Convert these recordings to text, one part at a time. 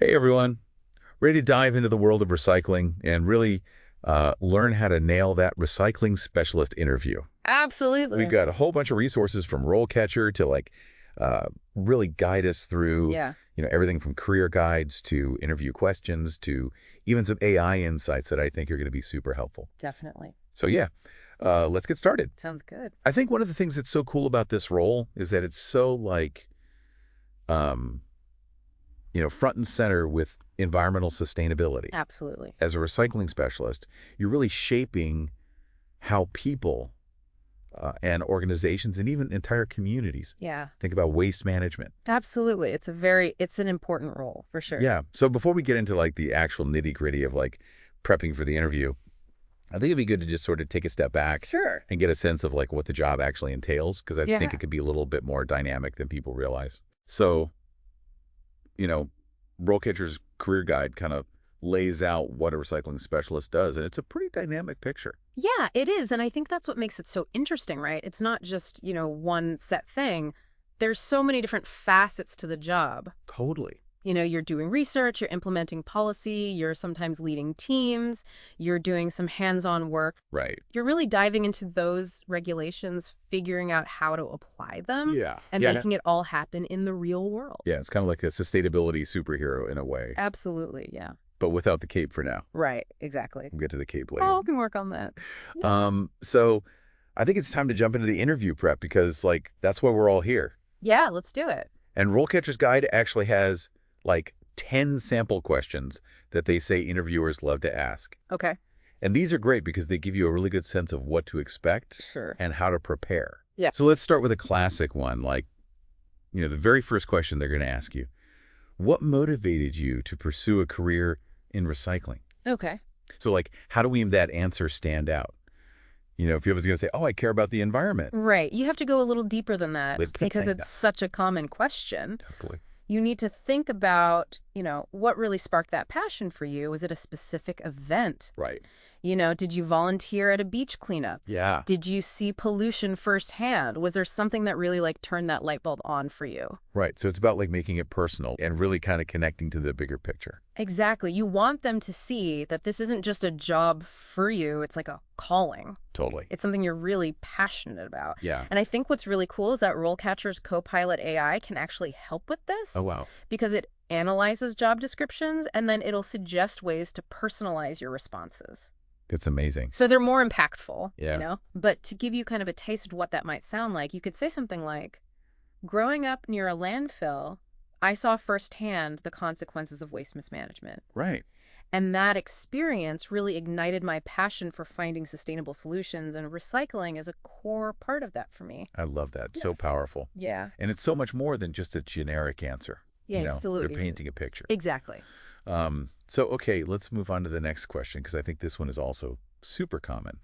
Hey everyone, ready to dive into the world of recycling and really learn how to nail that recycling specialist interview. We've Absolutely. got a whole bunch of resources from RoleCatcher to really guide us through, Yeah, everything from career guides to interview questions to even some AI insights that I think are going to be super helpful. definitely. So yeah, let's get started. Sounds good. I think one of the things that's so cool about this role is that it's so um, front and center with environmental sustainability. Absolutely. As a recycling specialist, you're really shaping how people and organizations and even entire communities Yeah, think about waste management. absolutely. It's an important role for sure. Yeah. So before we get into the actual nitty gritty of prepping for the interview, I think it'd be good to just sort of take a step back Sure. and get a sense of what the job actually entails, because I think Yeah. it could be a little bit more dynamic than people realize. So, you know, RoleCatcher's career guide kind of lays out what a recycling specialist does, and it's a pretty dynamic picture. Yeah, it is. And I think that's what makes it so interesting, right? It's not just, one set thing. There's so many different facets to the job. Totally. You're doing research, you're implementing policy, you're sometimes leading teams, you're doing some hands-on work. Right. You're really diving into those regulations, figuring out how to apply them, Yeah. and Yeah. making it all happen in the real world. Yeah, it's kind of like a sustainability superhero in a way, Absolutely, yeah. but without the cape for now. Right, exactly. We'll get to the cape later. Oh, can work on that. So I think it's time to jump into the interview prep because that's why we're all here. Yeah, let's do it. And RoleCatcher's Guide actually has 10 sample questions that they say interviewers love to ask. Okay. And these are great because they give you a really good sense of what to expect Sure. and how to prepare. Yeah. So let's start with a classic one, the very first question they're going to ask you. What motivated you to pursue a career in recycling? Okay. So how do we make that answer stand out? If you was going to say, oh, I care about the environment. Right. You have to go a little deeper than that because Saying it's such a common question. Totally. You need to think about, what really sparked that passion for you. Was it a specific event? Right. Did you volunteer at a beach cleanup? Yeah. Did you see pollution firsthand? Was there something that really turned that light bulb on for you? Right. So it's about making it personal and really kind of connecting to the bigger picture. Exactly. You want them to see that this isn't just a job for you. It's like a calling. Totally. It's something you're really passionate about. Yeah. And I think what's really cool is that RoleCatcher's Copilot AI can actually help with this. Oh, wow. Because it analyzes job descriptions and then it'll suggest ways to personalize your responses. It's amazing. So they're more impactful, Yeah. But to give you kind of a taste of what that might sound like, you could say something like, growing up near a landfill, I saw firsthand the consequences of waste mismanagement. Right. And that experience really ignited my passion for finding sustainable solutions, and recycling is a core part of that for me. I love that. So Yes. powerful. Yeah. And it's so much more than just a generic answer. Yeah, absolutely. They're painting a picture. Exactly. Okay, let's move on to the next question because I think this one is also super common.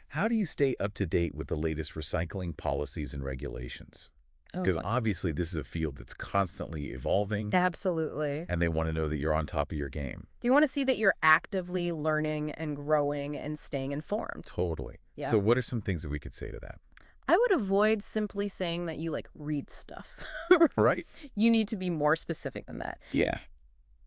How do you stay up to date with the latest recycling policies and regulations? Because obviously this is a field that's constantly evolving. Absolutely. And they want to know that you're on top of your game. You want to see that you're actively learning and growing and staying informed. Totally. Yeah. So what are some things that we could say to that? I would avoid simply saying that you read stuff. Right. You need to be more specific than that. Yeah.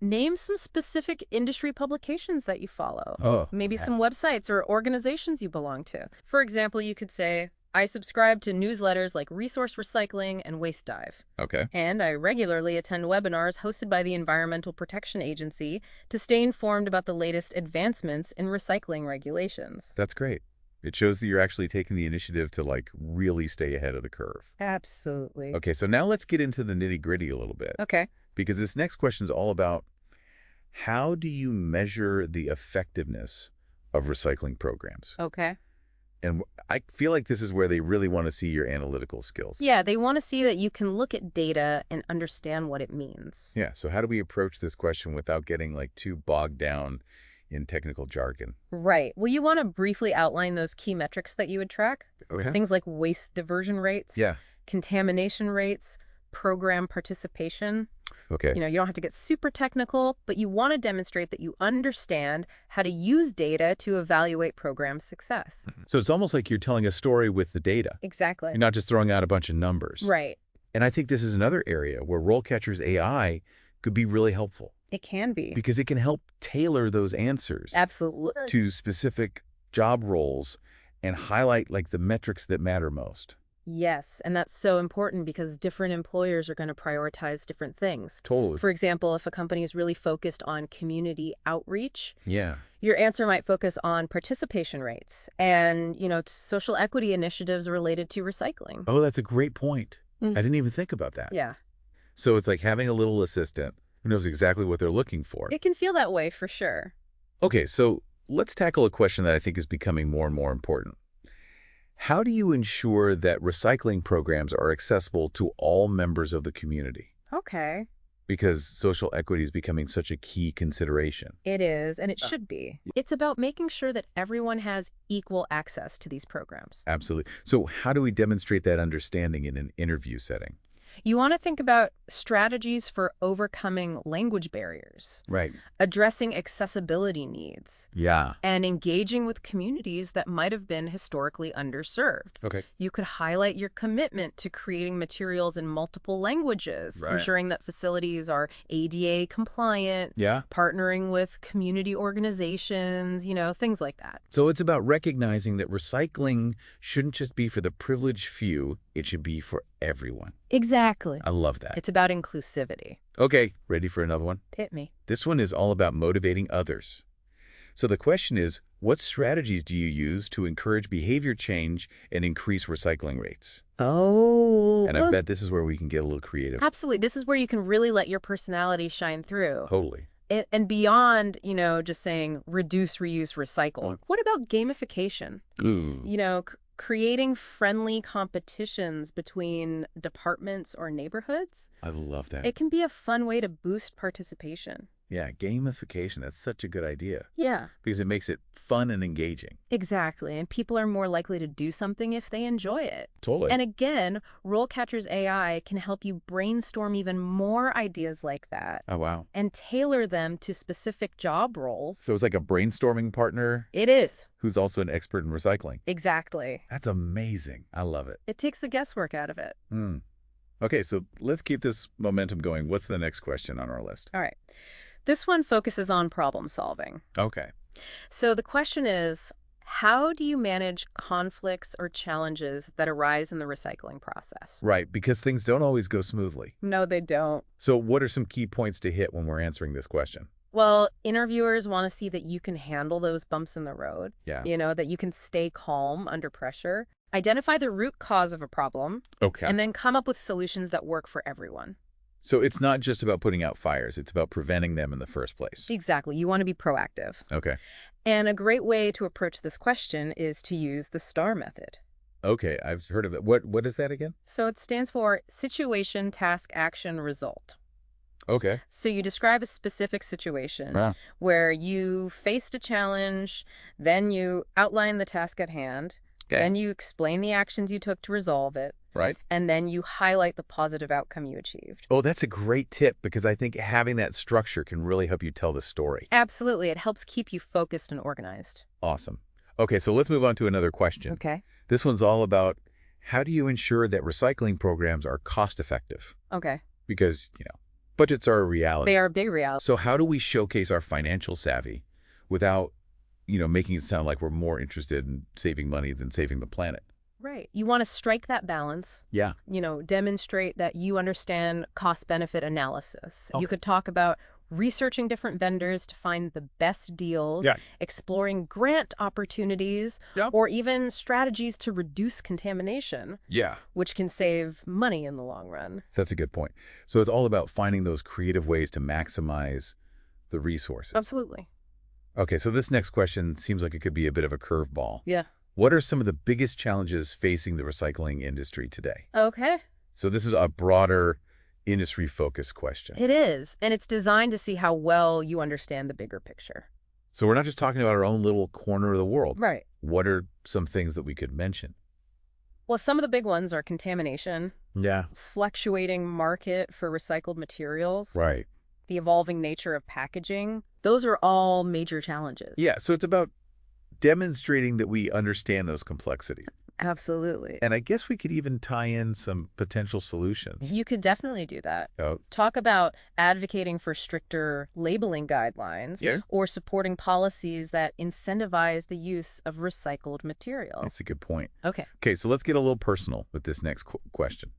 Name some specific industry publications that you follow. Oh, Maybe yeah. some websites or organizations you belong to. For example, you could say, I subscribe to newsletters like Resource Recycling and Waste Dive. Okay. And I regularly attend webinars hosted by the Environmental Protection Agency to stay informed about the latest advancements in recycling regulations. That's great. It shows that you're actually taking the initiative to really stay ahead of the curve. Absolutely. Okay, so now let's get into the nitty-gritty a little bit. Okay. Because this next question is all about how do you measure the effectiveness of recycling programs? Okay. And I feel like this is where they really want to see your analytical skills. Yeah, they want to see that you can look at data and understand what it means. Yeah, so how do we approach this question without getting too bogged down in technical jargon? Right. Well, you want to briefly outline those key metrics that you would track. Okay. Things like waste diversion rates, Yeah. contamination rates, program participation. Okay. You don't have to get super technical, but you want to demonstrate that you understand how to use data to evaluate program success. So it's almost like you're telling a story with the data. Exactly. You're not just throwing out a bunch of numbers. Right. And I think this is another area where RoleCatcher's AI could be really helpful It can be. because it can help tailor those answers Absolutely. to specific job roles and highlight like the metrics that matter most. Yes, and that's so important because different employers are going to prioritize different things. Totally. For example, if a company is really focused on community outreach, Yeah. your answer might focus on participation rates and, social equity initiatives related to recycling. Oh, that's a great point. Mm. I didn't even think about that. Yeah. So it's like having a little assistant who knows exactly what they're looking for. It can feel that way for sure. Okay, so let's tackle a question that I think is becoming more and more important. How do you ensure that recycling programs are accessible to all members of the community? Okay. Because social equity is becoming such a key consideration. It is, and it should be. It's about making sure that everyone has equal access to these programs. Absolutely. So how do we demonstrate that understanding in an interview setting? You want to think about strategies for overcoming language barriers, Right. addressing accessibility needs, Yeah. and engaging with communities that might have been historically underserved. Okay. You could highlight your commitment to creating materials in multiple languages, Right. ensuring that facilities are ADA compliant, Yeah. partnering with community organizations, things like that. So it's about recognizing that recycling shouldn't just be for the privileged few, it should be for everyone. Exactly. I love that. It's about inclusivity. Okay, ready for another one? Hit me. This one is all about motivating others. So the question is, what strategies do you use to encourage behavior change and increase recycling rates? Oh. And I bet this is where we can get a little creative. Absolutely. This is where you can really let your personality shine through. Totally. And beyond, just saying reduce, reuse, recycle. What about gamification? Ooh. Creating friendly competitions between departments or neighborhoods. I love that. It can be a fun way to boost participation. Yeah, gamification. That's such a good idea Yeah, because it makes it fun and engaging. exactly. And people are more likely to do something if they enjoy it. Totally. And again, RoleCatcher's AI can help you brainstorm even more ideas like that Oh, wow. and tailor them to specific job roles. So it's like a brainstorming partner It is. who's also an expert in recycling. Exactly. That's amazing. I love it. It takes the guesswork out of it. Okay, so let's keep this momentum going. What's the next question on our list? All right. This one focuses on problem solving. Okay. So the question is, how do you manage conflicts or challenges that arise in the recycling process? Right, because things don't always go smoothly. No, they don't. So what are some key points to hit when we're answering this question? Well, interviewers want to see that you can handle those bumps in the road, Yeah. that you can stay calm under pressure, identify the root cause of a problem, Okay. and then come up with solutions that work for everyone. So it's not just about putting out fires. It's about preventing them in the first place. Exactly. You want to be proactive. Okay. And a great way to approach this question is to use the STAR method. Okay, I've heard of it. What is that again? So it stands for Situation, Task, Action, Result. Okay. So you describe a specific situation Wow. where you faced a challenge, then you outline the task at hand, Okay. then you explain the actions you took to resolve it, Right. and then you highlight the positive outcome you achieved. Oh, that's a great tip because I think having that structure can really help you tell the story. Absolutely. It helps keep you focused and organized. Awesome. Okay, so let's move on to another question. Okay. This one's all about how do you ensure that recycling programs are cost effective? Okay. Because, budgets are a reality. They are a big reality. So how do we showcase our financial savvy without, making it sound like we're more interested in saving money than saving the planet? Right. You want to strike that balance. Yeah. Demonstrate that you understand cost-benefit analysis. Okay. You could talk about researching different vendors to find the best deals, Yeah. exploring grant opportunities, Yep. or even strategies to reduce contamination, Yeah. which can save money in the long run. That's a good point. So it's all about finding those creative ways to maximize the resources. Absolutely. Okay, so this next question seems like it could be a bit of a curveball. Yeah. What are some of the biggest challenges facing the recycling industry today? Okay. So this is a broader industry-focused question. It is, and it's designed to see how well you understand the bigger picture. So we're not just talking about our own little corner of the world. Right. What are some things that we could mention? Well, some of the big ones are contamination, Yeah. fluctuating market for recycled materials, Right. the evolving nature of packaging. Those are all major challenges. Yeah, so it's about demonstrating that we understand those complexities. Absolutely. And I guess we could even tie in some potential solutions. You could definitely do that. Oh, Talk about advocating for stricter labeling guidelines yeah. or supporting policies that incentivize the use of recycled materials. That's a good point. Okay. Okay, so let's get a little personal with this next question.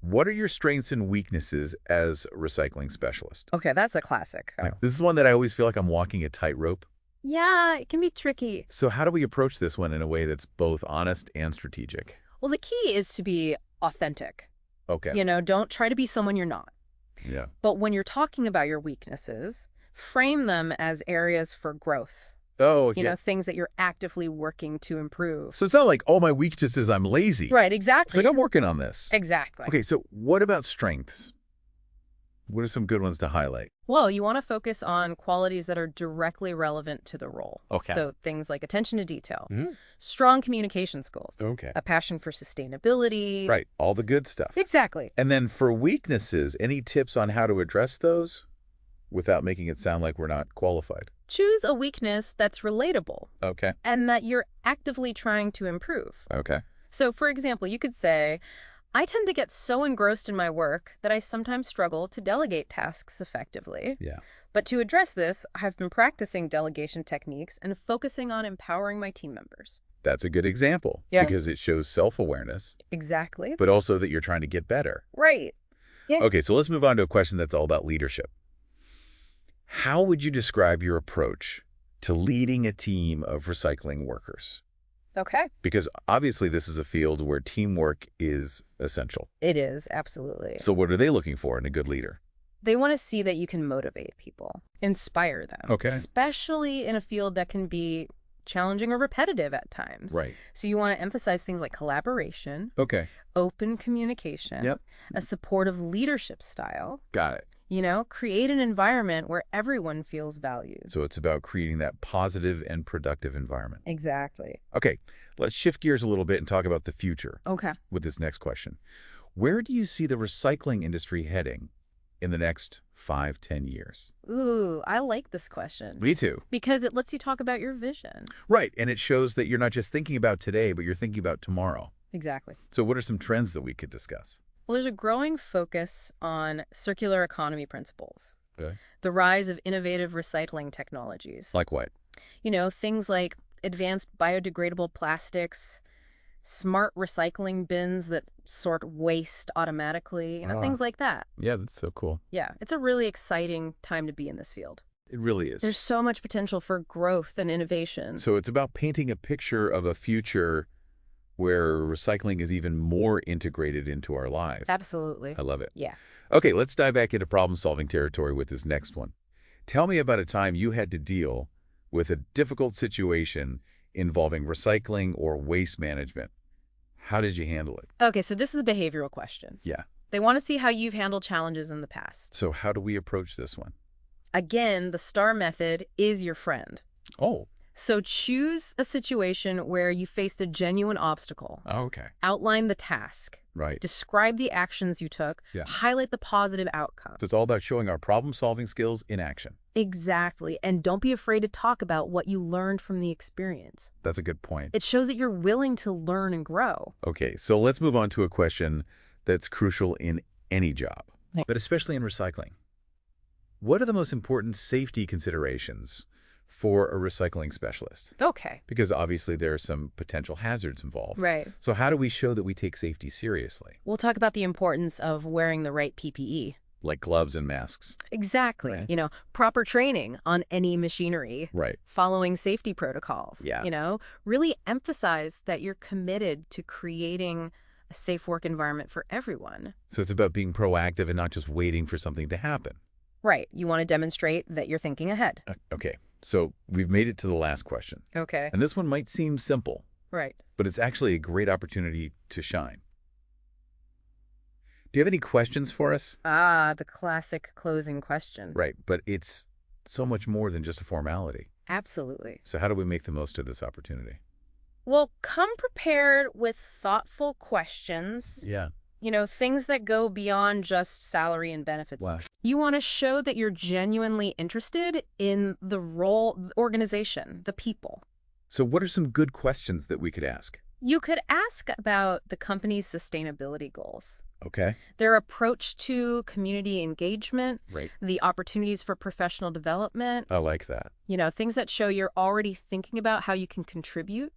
What are your strengths and weaknesses as a recycling specialist? Okay, that's a classic. This is one that I always feel like I'm walking a tightrope. Yeah, it can be tricky. So how do we approach this one in a way that's both honest and strategic? Well, the key is to be authentic. Okay. You know, don't try to be someone you're not. Yeah. But when you're talking about your weaknesses, frame them as areas for growth. Oh, You know, things that you're actively working to improve. So it's not like, oh, my weakness is I'm lazy. Right, It's exactly. like I'm working on this. Exactly. Okay, so what about strengths? What are some good ones to highlight? Well, you want to focus on qualities that are directly relevant to the role. Okay. So things like attention to detail, Mhm. strong communication skills, Okay. a passion for sustainability. Right, all the good stuff. Exactly. And then for weaknesses, any tips on how to address those without making it sound like we're not qualified? Choose a weakness that's relatable Okay. and that you're actively trying to improve. Okay. So, for example, you could say, I tend to get so engrossed in my work that I sometimes struggle to delegate tasks effectively. Yeah. But to address this, I've been practicing delegation techniques and focusing on empowering my team members. That's a good example. Yeah. Because it shows self-awareness, Exactly. but also that you're trying to get better. Right. Yeah. Okay, so let's move on to a question that's all about leadership. How would you describe your approach to leading a team of recycling workers? Okay. Because obviously this is a field where teamwork is essential. It is, absolutely. So what are they looking for in a good leader? They want to see that you can motivate people, inspire them. Okay. Especially in a field that can be challenging or repetitive at times. Right. So you want to emphasize things like collaboration, Okay. open communication, Yep. a supportive leadership style. Got it. You know, create an environment where everyone feels valued. So it's about creating that positive and productive environment. Exactly. Okay, let's shift gears a little bit and talk about the future Okay. with this next question. Where do you see the recycling industry heading in the next 5-10 years? Ooh, I like this question. Me too. Because it lets you talk about your vision. Right, and it shows that you're not just thinking about today, but you're thinking about tomorrow. Exactly. So what are some trends that we could discuss? Well, there's a growing focus on circular economy principles. Okay. The rise of innovative recycling technologies. Like what? You know, things like advanced biodegradable plastics, smart recycling bins that sort waste automatically, you know, things like that. Yeah, that's so cool. Yeah, it's a really exciting time to be in this field. It really is. There's so much potential for growth and innovation. So it's about painting a picture of a future where recycling is even more integrated into our lives. Absolutely. I love it. Yeah. Okay, let's dive back into problem-solving territory with this next one. Tell me about a time you had to deal with a difficult situation involving recycling or waste management. How did you handle it? Okay, so this is a behavioral question. Yeah. They want to see how you've handled challenges in the past. So how do we approach this one? Again, the STAR method is your friend. Oh. So choose a situation where you faced a genuine obstacle. Okay. Outline the task. Right. Describe the actions you took. Yeah. Highlight the positive outcome. So it's all about showing our problem-solving skills in action. Exactly. And don't be afraid to talk about what you learned from the experience. That's a good point. It shows that you're willing to learn and grow. Okay, so let's move on to a question that's crucial in any job, Right. but especially in recycling. What are the most important safety considerations for a recycling specialist? Okay. Because obviously there are some potential hazards involved. Right. So how do we show that we take safety seriously? We'll talk about the importance of wearing the right PPE. Like gloves and masks. Exactly. Right. You know, proper training on any machinery. Right. Following safety protocols. Yeah. You know, really emphasize that you're committed to creating a safe work environment for everyone. So it's about being proactive and not just waiting for something to happen. Right. You want to demonstrate that you're thinking ahead. Okay, so we've made it to the last question. Okay. And this one might seem simple, Right. but it's actually a great opportunity to shine. Do you have any questions for us? Ah, the classic closing question. Right, but it's so much more than just a formality. Absolutely. So how do we make the most of this opportunity? Well, come prepared with thoughtful questions. Yeah. You know, things that go beyond just salary and benefits. Wow. You want to show that you're genuinely interested in the role, organization, the people. So what are some good questions that we could ask? You could ask about the company's sustainability goals, Okay. their approach to community engagement, Right. the opportunities for professional development, I like that. things that show you're already thinking about how you can contribute.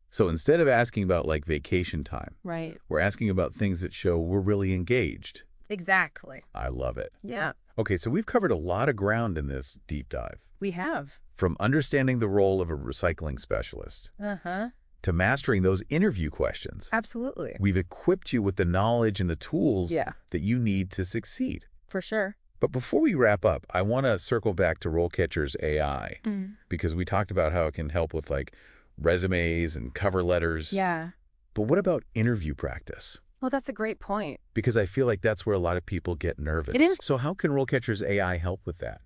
So instead of asking about like vacation time, Right. we're asking about things that show we're really engaged. Exactly. I love it. Yeah, Okay, so we've covered a lot of ground in this deep dive. we have. From understanding the role of a recycling specialist Uh-huh. to mastering those interview questions. Absolutely. We've equipped you with the knowledge and the tools Yeah, that you need to succeed. for sure. But before we wrap up, I want to circle back to RoleCatcher's AI Mm. because we talked about how it can help with like resumes and cover letters. Yeah. But what about interview practice? Well, that's a great point. Because I feel like that's where a lot of people get nervous. It is. So how can RoleCatcher's AI help with that?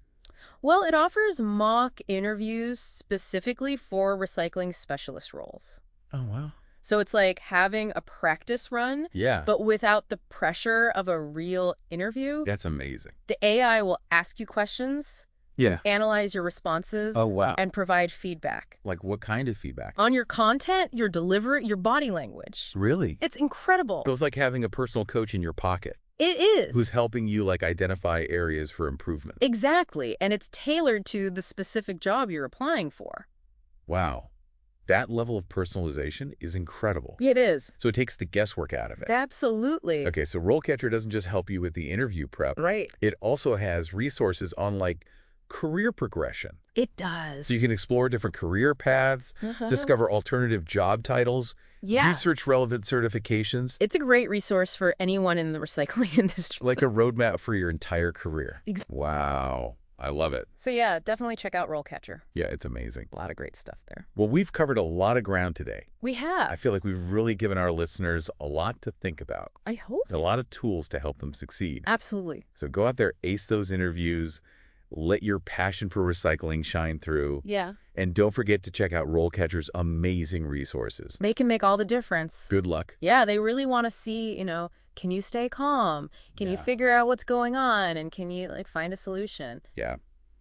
Well, it offers mock interviews specifically for recycling specialist roles. Oh, wow. So it's like having a practice run, Yeah. but without the pressure of a real interview. That's amazing. The AI will ask you questions, Yeah. analyze your responses, Oh, wow. and provide feedback Like what kind of feedback? on your content, your delivery, your body language. Really? It's incredible. So it's like having a personal coach in your pocket It is. who's helping you like identify areas for improvement. Exactly. And it's tailored to the specific job you're applying for. Wow. That level of personalization is incredible. It is. So it takes the guesswork out of it. Absolutely. Okay, so RoleCatcher doesn't just help you with the interview prep. Right. It also has resources on like career progression. It does. So you can explore different career paths, Uh-huh. discover alternative job titles, Yeah. research relevant certifications, It's a great resource for anyone in the recycling industry. like a roadmap for your entire career. Ex- Wow. I love it. So yeah, definitely check out RoleCatcher. Yeah, it's amazing. A lot of great stuff there. Well, we've covered a lot of ground today. We have. I feel like we've really given our listeners a lot to think about, I hope. a lot of tools to help them succeed. Absolutely. So go out there, ace those interviews, let your passion for recycling shine through, Yeah. and don't forget to check out RoleCatcher's amazing resources. They can make all the difference. Good luck. Yeah, they really want to see, can you stay calm? Can you Yeah. figure out what's going on? And can you find a solution? Yeah,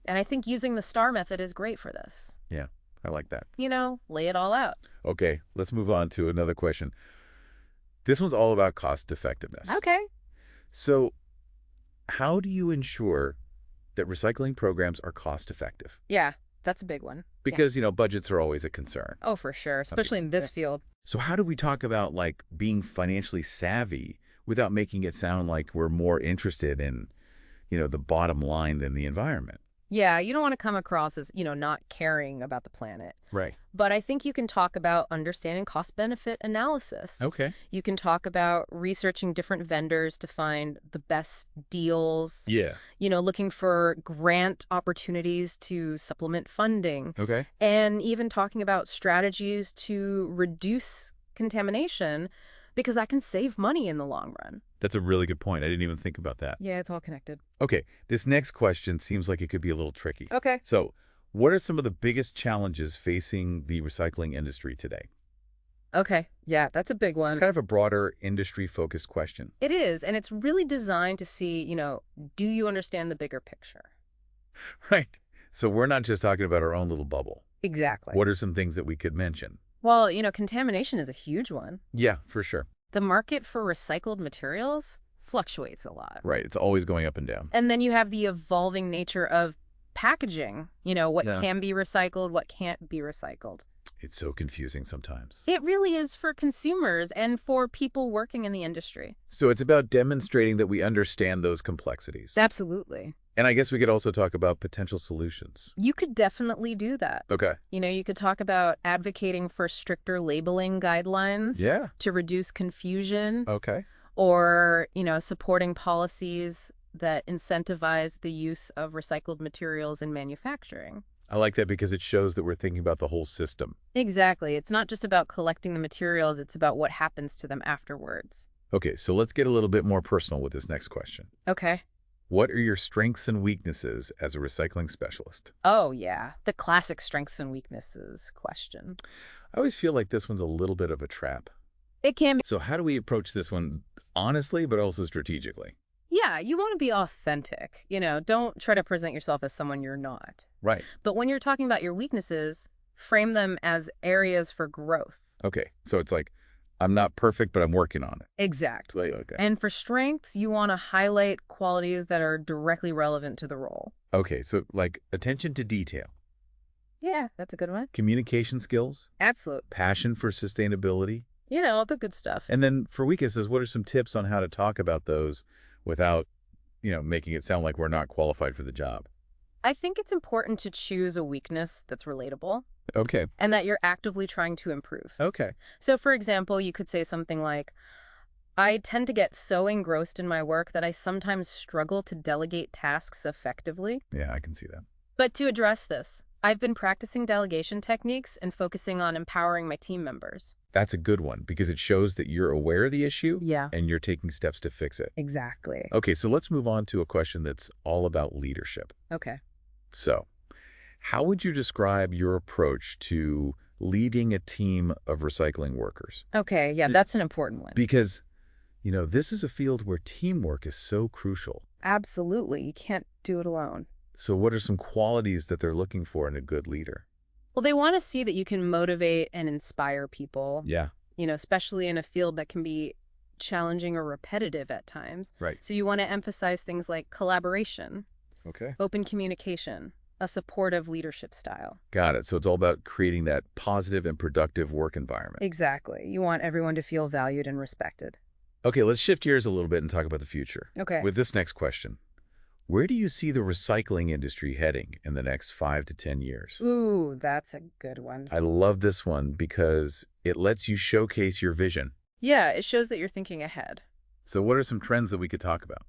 And I think using the STAR method is great for this. yeah, I like that. Lay it all out. Okay, let's move on to another question. This one's all about cost effectiveness. Okay. So how do you ensure that recycling programs are cost effective? Yeah, that's a big one. Because, budgets are always a concern. Oh, for sure, especially in this field. So how do we talk about like being financially savvy without making it sound like we're more interested in, the bottom line than the environment? Yeah, you don't want to come across as, not caring about the planet. Right. But I think you can talk about understanding cost-benefit analysis. Okay. You can talk about researching different vendors to find the best deals. Yeah. Looking for grant opportunities to supplement funding. Okay. And even talking about strategies to reduce contamination, because that can save money in the long run. That's a really good point. I didn't even think about that. Yeah, it's all connected. Okay. This next question seems like it could be a little tricky. Okay. So what are some of the biggest challenges facing the recycling industry today? Okay. Yeah, that's a big one. It's kind of a broader industry-focused question. It is, and it's really designed to see, do you understand the bigger picture? Right. So we're not just talking about our own little bubble. Exactly. What are some things that we could mention? Well, contamination is a huge one. Yeah, for sure. The market for recycled materials fluctuates a lot. Right. It's always going up and down. And then you have the evolving nature of packaging, what Yeah. can be recycled, what can't be recycled. It's so confusing sometimes. It really is for consumers and for people working in the industry. So it's about demonstrating that we understand those complexities. Absolutely. And I guess we could also talk about potential solutions. You could definitely do that. Okay. You could talk about advocating for stricter labeling guidelines Yeah. to reduce confusion, Okay. or, supporting policies that incentivize the use of recycled materials in manufacturing. I like that because it shows that we're thinking about the whole system. Exactly. It's not just about collecting the materials, it's about what happens to them afterwards. Okay, so let's get a little bit more personal with this next question. Okay. What are your strengths and weaknesses as a recycling specialist? Oh, yeah. The classic strengths and weaknesses question. I always feel like this one's a little bit of a trap. It can be. So how do we approach this one honestly, but also strategically? Yeah, you want to be authentic. Don't try to present yourself as someone you're not. Right. But when you're talking about your weaknesses, frame them as areas for growth. Okay, so it's like I'm not perfect, but I'm working on it. Exactly. Okay. And for strengths, you want to highlight qualities that are directly relevant to the role. Okay, so like attention to detail, Yeah, that's a good one. communication skills, Absolute. passion for sustainability. All the good stuff. And then for weaknesses, what are some tips on how to talk about those without, making it sound like we're not qualified for the job? I think it's important to choose a weakness that's relatable Okay. and that you're actively trying to improve. Okay. So, for example, you could say something like, I tend to get so engrossed in my work that I sometimes struggle to delegate tasks effectively. Yeah, I can see that. But to address this, I've been practicing delegation techniques and focusing on empowering my team members. That's a good one because it shows that you're aware of the issue Yeah, and you're taking steps to fix it. exactly. Okay, so let's move on to a question that's all about leadership. Okay. So, how would you describe your approach to leading a team of recycling workers? Okay, yeah, that's an important one. Because, this is a field where teamwork is so crucial. Absolutely. You can't do it alone. So what are some qualities that they're looking for in a good leader? Well, they want to see that you can motivate and inspire people, Yeah, especially in a field that can be challenging or repetitive at times. right. So you want to emphasize things like collaboration, Okay. open communication, a supportive leadership style. Got it. So it's all about creating that positive and productive work environment. Exactly. You want everyone to feel valued and respected. Okay, let's shift gears a little bit and talk about the future. Okay. With this next question, where do you see the recycling industry heading in the next 5 to 10 years? Ooh, that's a good one. I love this one because it lets you showcase your vision. Yeah, it shows that you're thinking ahead. So what are some trends that we could talk about?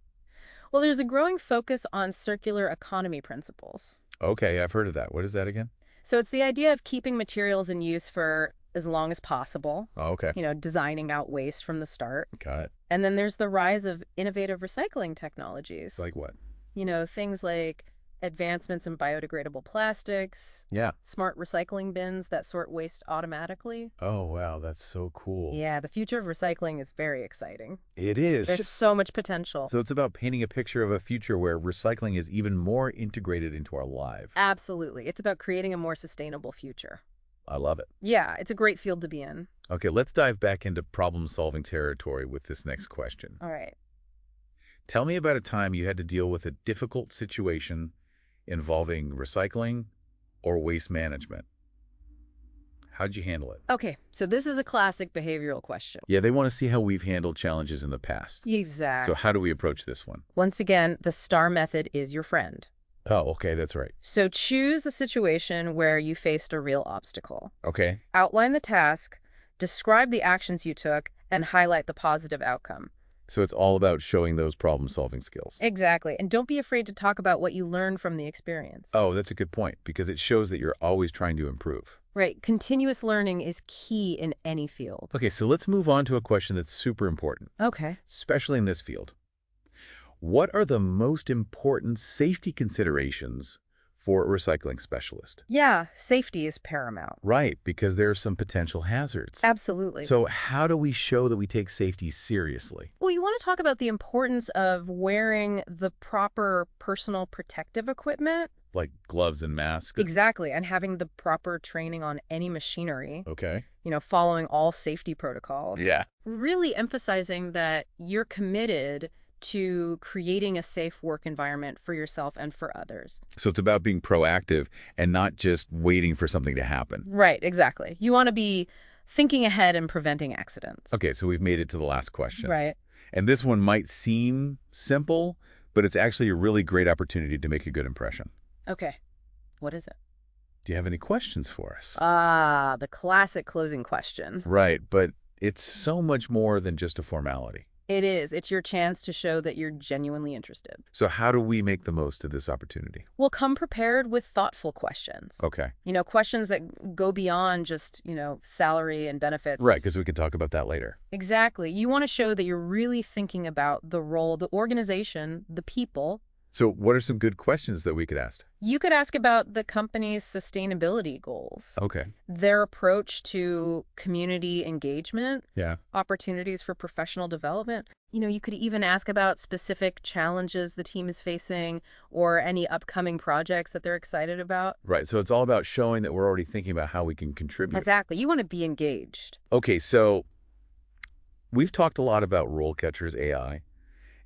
Well, there's a growing focus on circular economy principles. Okay, I've heard of that. What is that again? So it's the idea of keeping materials in use for as long as possible, Oh, okay. designing out waste from the start. Got it. And then there's the rise of innovative recycling technologies. Like what? Things like advancements in biodegradable plastics, Yeah. smart recycling bins that sort waste automatically. Oh, wow. That's so cool. Yeah, the future of recycling is very exciting. It is. There's so much potential. So it's about painting a picture of a future where recycling is even more integrated into our lives. Absolutely. It's about creating a more sustainable future. I love it. Yeah, it's a great field to be in. Okay, let's dive back into problem-solving territory with this next question. All right. Tell me about a time you had to deal with a difficult situation involving recycling or waste management. How'd you handle it? Okay, so this is a classic behavioral question. Yeah, they want to see how we've handled challenges in the past. Exactly. So how do we approach this one? Once again, the STAR method is your friend. Oh, okay, that's right. So choose a situation where you faced a real obstacle. Okay. Outline the task, describe the actions you took, and highlight the positive outcome. So it's all about showing those problem-solving skills. Exactly. And don't be afraid to talk about what you learned from the experience. Oh, that's a good point, because it shows that you're always trying to improve. Right. Continuous learning is key in any field. Okay, so let's move on to a question that's super important, Okay. especially in this field. What are the most important safety considerations for a recycling specialist? Yeah, safety is paramount. Right, because there are some potential hazards. Absolutely. So how do we show that we take safety seriously? Well, you want to talk about the importance of wearing the proper personal protective equipment. Like gloves and masks? Exactly. And having the proper training on any machinery, Okay. following all safety protocols. Yeah. Really emphasizing that you're committed to creating a safe work environment for yourself and for others. So it's about being proactive and not just waiting for something to happen. Right, exactly. You want to be thinking ahead and preventing accidents. Okay, so we've made it to the last question. Right. And this one might seem simple, but it's actually a really great opportunity to make a good impression. Okay. What is it? Do you have any questions for us? The classic closing question. Right, but it's so much more than just a formality. It is. It's your chance to show that you're genuinely interested. So how do we make the most of this opportunity? Well, come prepared with thoughtful questions. Okay. Questions that go beyond just, salary and benefits. Right, because we can talk about that later. Exactly. You want to show that you're really thinking about the role, the organization, the people. So what are some good questions that we could ask? You could ask about the company's sustainability goals, Okay. their approach to community engagement, Yeah. opportunities for professional development. You could even ask about specific challenges the team is facing or any upcoming projects that they're excited about. Right, so it's all about showing that we're already thinking about how we can contribute. Exactly. You want to be engaged. Okay, so We've talked a lot about RoleCatcher's AI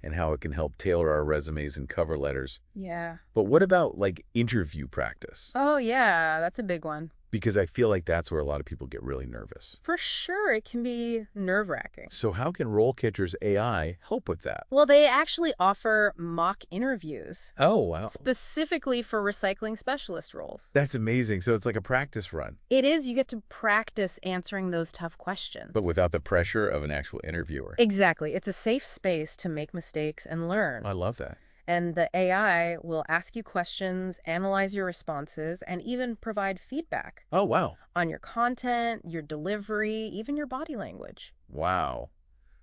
and how it can help tailor our resumes and cover letters. Yeah. But what about, like, interview practice? Oh, yeah, that's a big one. Because I feel like that's where a lot of people get really nervous. For sure, it can be nerve-wracking. So how can RoleCatcher's AI help with that? Well, they actually offer mock interviews Oh, wow. specifically for recycling specialist roles. That's amazing. So it's like a practice run, It is. You get to practice answering those tough questions. but without the pressure of an actual interviewer. Exactly. It's a safe space to make mistakes and learn. I love that. And the AI will ask you questions, analyze your responses, and even provide feedback Oh, wow. on your content, your delivery, even your body language. Wow.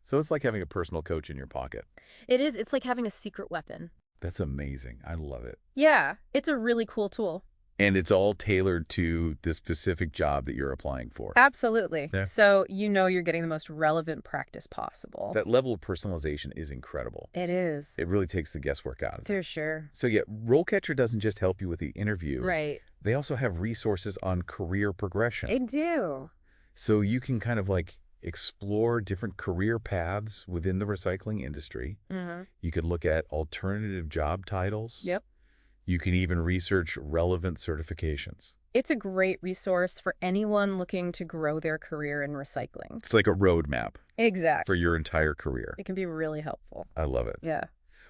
So it's like having a personal coach in your pocket. It is. It's like having a secret weapon. That's amazing. I love it. Yeah, it's a really cool tool. And it's all tailored to the specific job that you're applying for. Absolutely. Yeah. So you know you're getting the most relevant practice possible. That level of personalization is incredible. It is. It really takes the guesswork out of it. For sure. So yeah, RoleCatcher doesn't just help you with the interview. Right. They also have resources on career progression. They do. So you can kind of like explore different career paths within the recycling industry. Mm-hmm. You could look at alternative job titles. Yep. You can even research relevant certifications. It's a great resource for anyone looking to grow their career in recycling. It's like a roadmap Exactly. for your entire career. It can be really helpful. I love it. Yeah.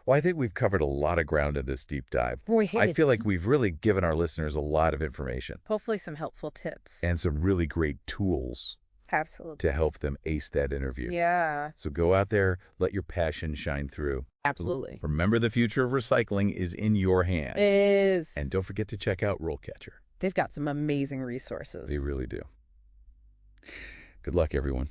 Well, I think we've covered a lot of ground in this deep dive. Boy, I feel like we've really given our listeners a lot of information hopefully some helpful tips. and some really great tools Absolutely. to help them ace that interview. Yeah. So go out there, let your passion shine through. Absolutely. Remember, the future of recycling is in your hands. It is. And don't forget to check out RoleCatcher. They've got some amazing resources. They really do. Good luck, everyone.